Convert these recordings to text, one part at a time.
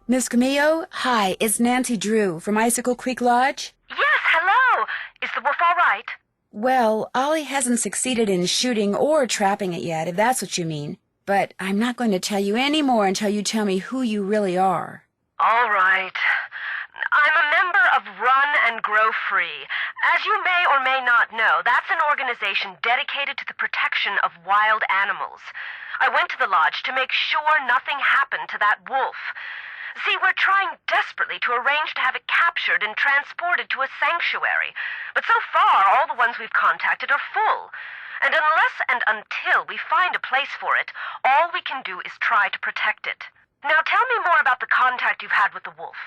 Miss Camillo, hi, it's Nancy Drew from Icicle Creek Lodge. Yes, hello. Is the wolf all right? Well, Ollie hasn't succeeded in shooting or trapping it yet, if that's what you mean. But I'm not going to tell you any more until you tell me who you really are. All right. I'm a member of Run and Grow Free. As you may or may not know, that's an organization dedicated to the protection of wild animals. I went to the lodge to make sure nothing happened to that wolf. See, we're trying desperately to arrange to have it captured and transported to a sanctuary. But so far, all the ones we've contacted are full. And unless and until we find a place for it, all we can do is try to protect it. Now tell me more about the contact you've had with the wolf.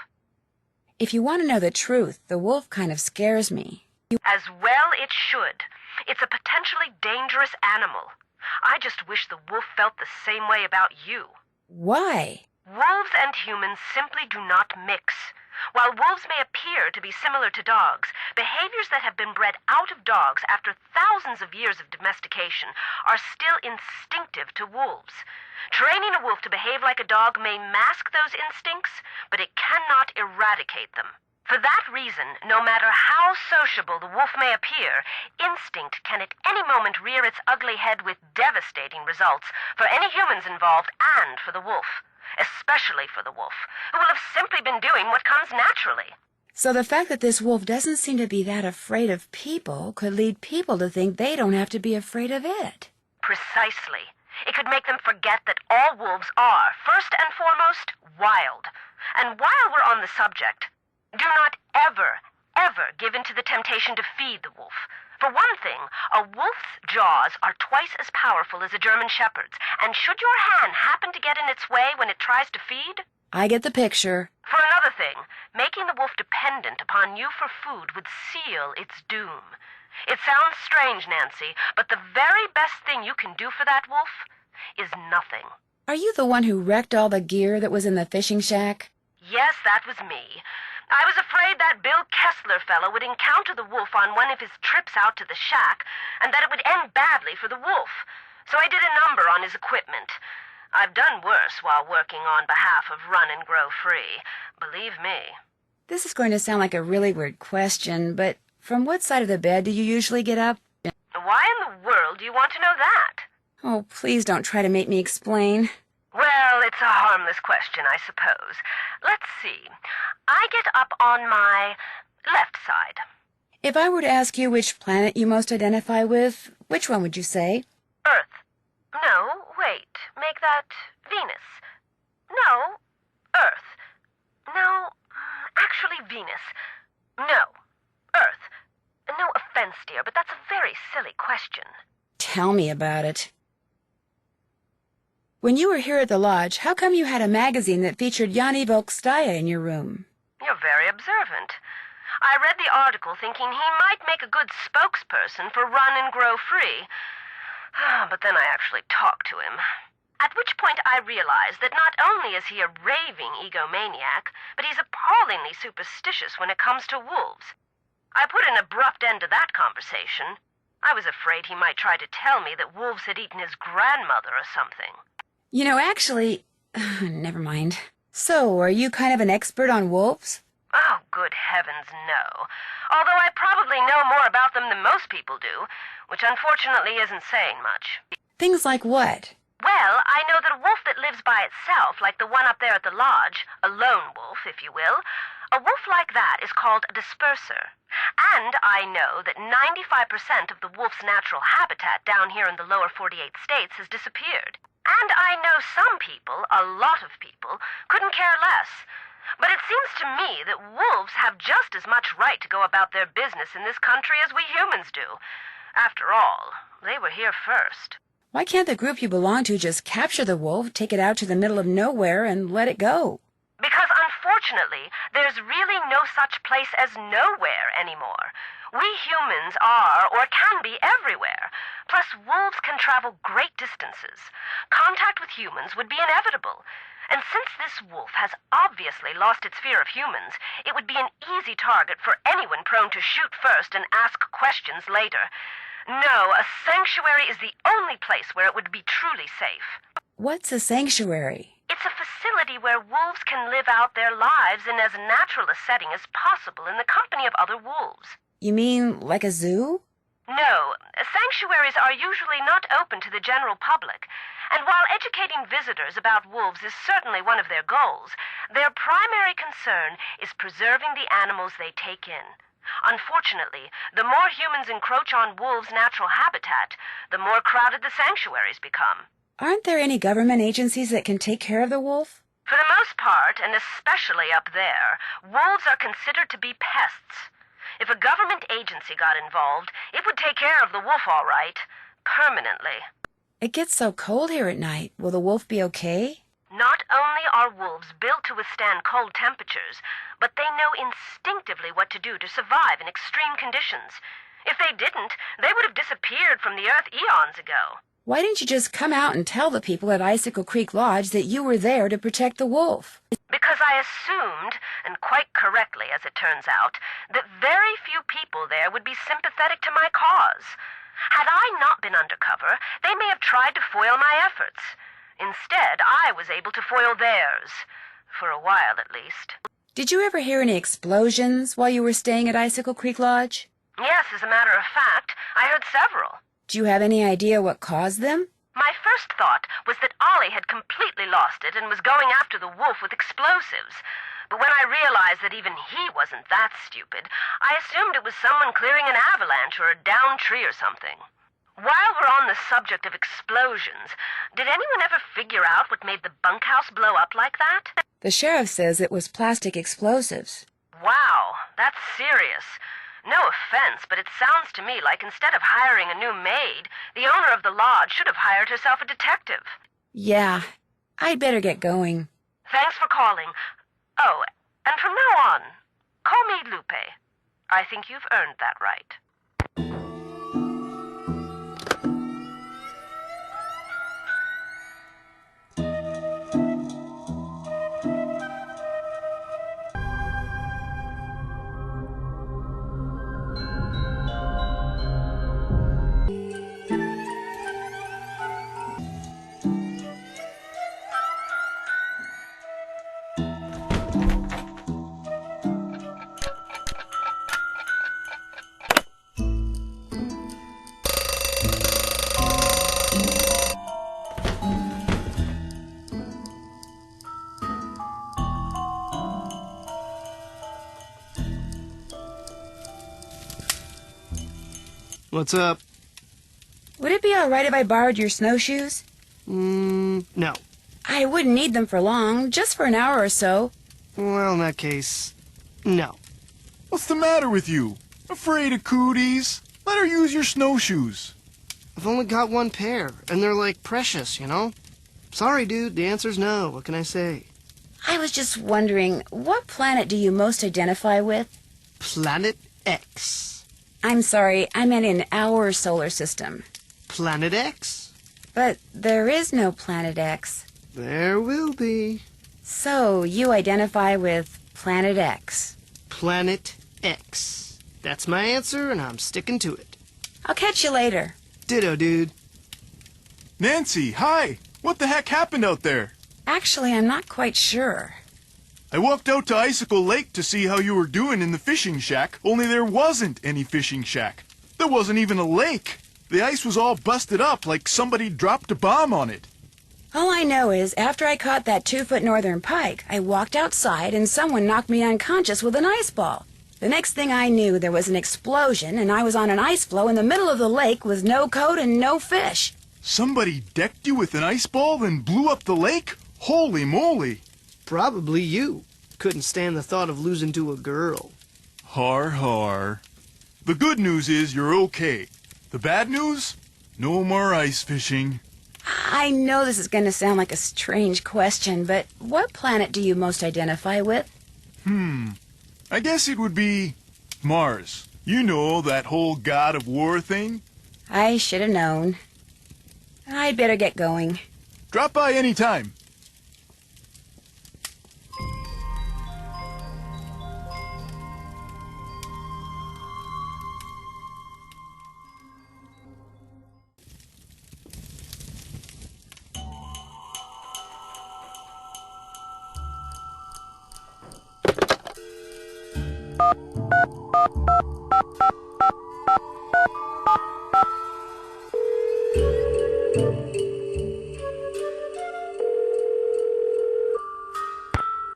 If you want to know the truth, the wolf kind of scares me. As well it should. It's a potentially dangerous animal. I just wish the wolf felt the same way about you. Why? Wolves and humans simply do not mix. While wolves may appear to be similar to dogs, behaviors that have been bred out of dogs after thousands of years of domestication are still instinctive to wolves. Training a wolf to behave like a dog may mask those instincts, but it cannot eradicate them. For that reason, no matter how sociable the wolf may appear, instinct can at any moment rear its ugly head with devastating results for any humans involved and for the wolf. Especially for the wolf, who will have simply been doing what comes naturally. So the fact that this wolf doesn't seem to be that afraid of people could lead people to think they don't have to be afraid of it. Precisely. It could make them forget that all wolves are, first and foremost, wild. And while we're on the subject, do not ever, ever give in to the temptation to feed the wolf. For one thing, a wolf's jaws are twice as powerful as a German shepherd's, and should your hand happen to get in its way when it tries to feed? I get the picture. For another thing, making the wolf dependent upon you for food would seal its doom. It sounds strange, Nancy, but the very best thing you can do for that wolf is nothing. Are you the one who wrecked all the gear that was in the fishing shack? Yes, that was me. I was afraid that Bill Kessler fellow would encounter the wolf on one of his trips out to the shack, and that it would end badly for the wolf. So I did a number on his equipment. I've done worse while working on behalf of Run and Grow Free. Believe me. This is going to sound like a really weird question, but from what side of the bed do you usually get up? Why in the world do you want to know that? Oh, please don't try to make me explain. Well, it's a harmless question, I suppose. Let's see. I get up on my left side. If I were to ask you which planet you most identify with, which one would you say? Earth. No, wait. Make that Venus. No, Earth. No, actually Venus. No, Earth. No offense, dear, but that's a very silly question. Tell me about it. When you were here at the lodge, how come you had a magazine that featured Yanni Volkstaya in your room? You're very observant. I read the article thinking he might make a good spokesperson for Run and Grow Free. But then I actually talked to him. At which point I realized that not only is he a raving egomaniac, but he's appallingly superstitious when it comes to wolves. I put an abrupt end to that conversation. I was afraid he might try to tell me that wolves had eaten his grandmother or something. You know, actually, never mind. So, are you kind of an expert on wolves? Oh, good heavens, no. Although I probably know more about them than most people do, which unfortunately isn't saying much. Things like what? Well, I know that a wolf that lives by itself, like the one up there at the lodge, a lone wolf, if you will, a wolf like that is called a disperser. And I know that 95% of the wolf's natural habitat down here in the lower 48 states has disappeared. And I know some people, a lot of people, couldn't care less. But it seems to me that wolves have just as much right to go about their business in this country as we humans do. After all, they were here first. Why can't the group you belong to just capture the wolf, take it out to the middle of nowhere, and let it go? Because unfortunately, there's really no such place as nowhere anymore. We humans are, or can be, everywhere. Plus, wolves can travel great distances. Contact with humans would be inevitable. And since this wolf has obviously lost its fear of humans, it would be an easy target for anyone prone to shoot first and ask questions later. No, a sanctuary is the only place where it would be truly safe. What's a sanctuary? It's a facility facility where wolves can live out their lives in as natural a setting as possible in the company of other wolves. You mean like a zoo? No, sanctuaries are usually not open to the general public, and while educating visitors about wolves is certainly one of their goals, their primary concern is preserving the animals they take in. Unfortunately, the more humans encroach on wolves' natural habitat, the more crowded the sanctuaries become. Aren't there any government agencies that can take care of the wolf? For the most part, and especially up there, wolves are considered to be pests. If a government agency got involved, it would take care of the wolf all right, permanently. It gets so cold here at night. Will the wolf be okay? Not only are wolves built to withstand cold temperatures, but they know instinctively what to do to survive in extreme conditions. If they didn't, they would have disappeared from the earth eons ago. Why didn't you just come out and tell the people at Icicle Creek Lodge that you were there to protect the wolf? Because I assumed, and quite correctly as it turns out, that very few people there would be sympathetic to my cause. Had I not been undercover, they may have tried to foil my efforts. Instead, I was able to foil theirs. For a while, at least. Did you ever hear any explosions while you were staying at Icicle Creek Lodge? Yes, as a matter of fact, I heard several. Do you have any idea what caused them? My first thought was that Ollie had completely lost it and was going after the wolf with explosives. But when I realized that even he wasn't that stupid, I assumed it was someone clearing an avalanche or a downed tree or something. While we're on the subject of explosions, did anyone ever figure out what made the bunkhouse blow up like that? The sheriff says it was plastic explosives. Wow, that's serious. No offense, but it sounds to me like instead of hiring a new maid, the owner of the lodge should have hired herself a detective. Yeah, I'd better get going. Thanks for calling. Oh, and from now on, call me Lupe. I think you've earned that right. What's up? Would it be all right if I borrowed your snowshoes? No. I wouldn't need them for long, just for an hour or so. Well, in that case, no. What's the matter with you? Afraid of cooties? Let her use your snowshoes. I've only got one pair, and they're like precious, you know? Sorry, dude, the answer's no. What can I say? I was just wondering, what planet do you most identify with? Planet X. I'm sorry, I meant in our solar system. Planet X? But there is no Planet X. There will be. So, you identify with Planet X. Planet X. That's my answer, and I'm sticking to it. I'll catch you later. Ditto, dude. Nancy, hi! What the heck happened out there? Actually, I'm not quite sure. I walked out to Icicle Lake to see how you were doing in the fishing shack, only there wasn't any fishing shack. There wasn't even a lake. The ice was all busted up like somebody dropped a bomb on it. All I know is, after I caught that 2-foot northern pike, I walked outside and someone knocked me unconscious with an ice ball. The next thing I knew, there was an explosion and I was on an ice floe in the middle of the lake with no coat and no fish. Somebody decked you with an ice ball and blew up the lake? Holy moly! Probably you. Couldn't stand the thought of losing to a girl. Har har. The good news is you're okay. The bad news? No more ice fishing. I know this is going to sound like a strange question, but what planet do you most identify with? I guess it would be Mars. You know, that whole god of war thing? I should have known. I'd better get going. Drop by any time.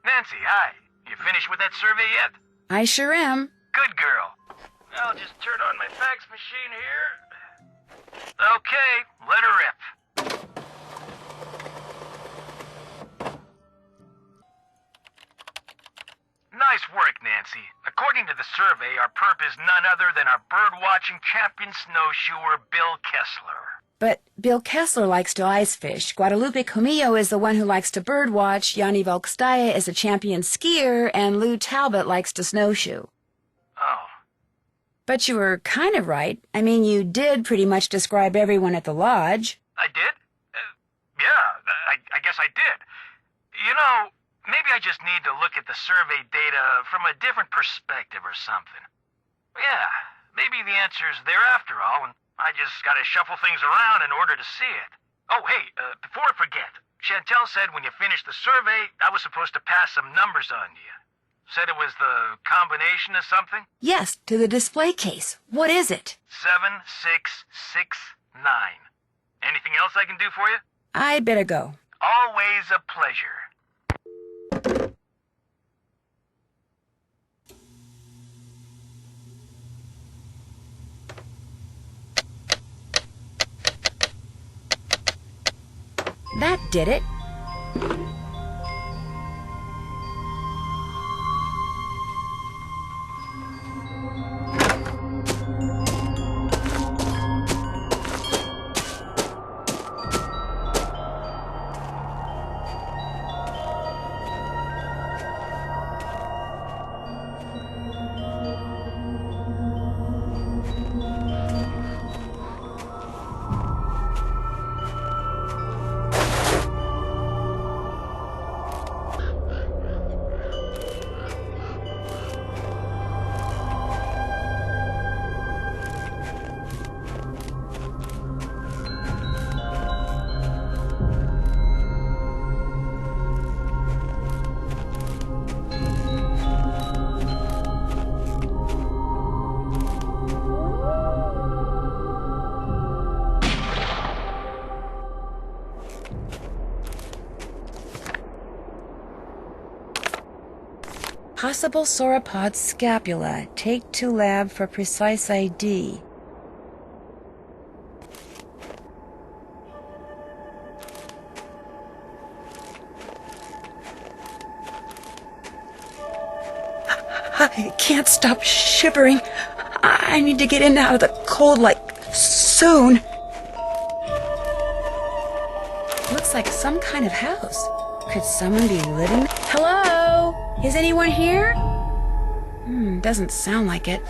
Nancy, hi. You finished with that survey yet? I sure am. Good girl. I'll just turn on my fax machine here. Okay, let her rip. Nice work, Nancy. According to the survey, our perp is none other than our bird-watching champion snowshoer, Bill Kessler. But Bill Kessler likes to ice fish. Guadalupe Comillo is the one who likes to birdwatch. Yanni Volkstaya is a champion skier, and Lou Talbot likes to snowshoe. Oh. But you were kind of right. I mean, you did pretty much describe everyone at the lodge. I did? Yeah, I guess I did. You know, maybe I just need to look at the survey data from a different perspective or something. Yeah, maybe the answer's there after all, and I just gotta shuffle things around in order to see it. Oh, hey, before I forget, Chantel said when you finished the survey, I was supposed to pass some numbers on you. Said it was the combination of something? Yes, to the display case. What is it? 7669. Anything else I can do for you? I'd better go. Always a pleasure. That did it. Possible sauropod scapula. Take to lab for precise ID. I can't stop shivering. I need to get in and out of the cold, like, soon. Looks like some kind of house. Could someone be living? Hello? Is anyone here? Doesn't sound like it.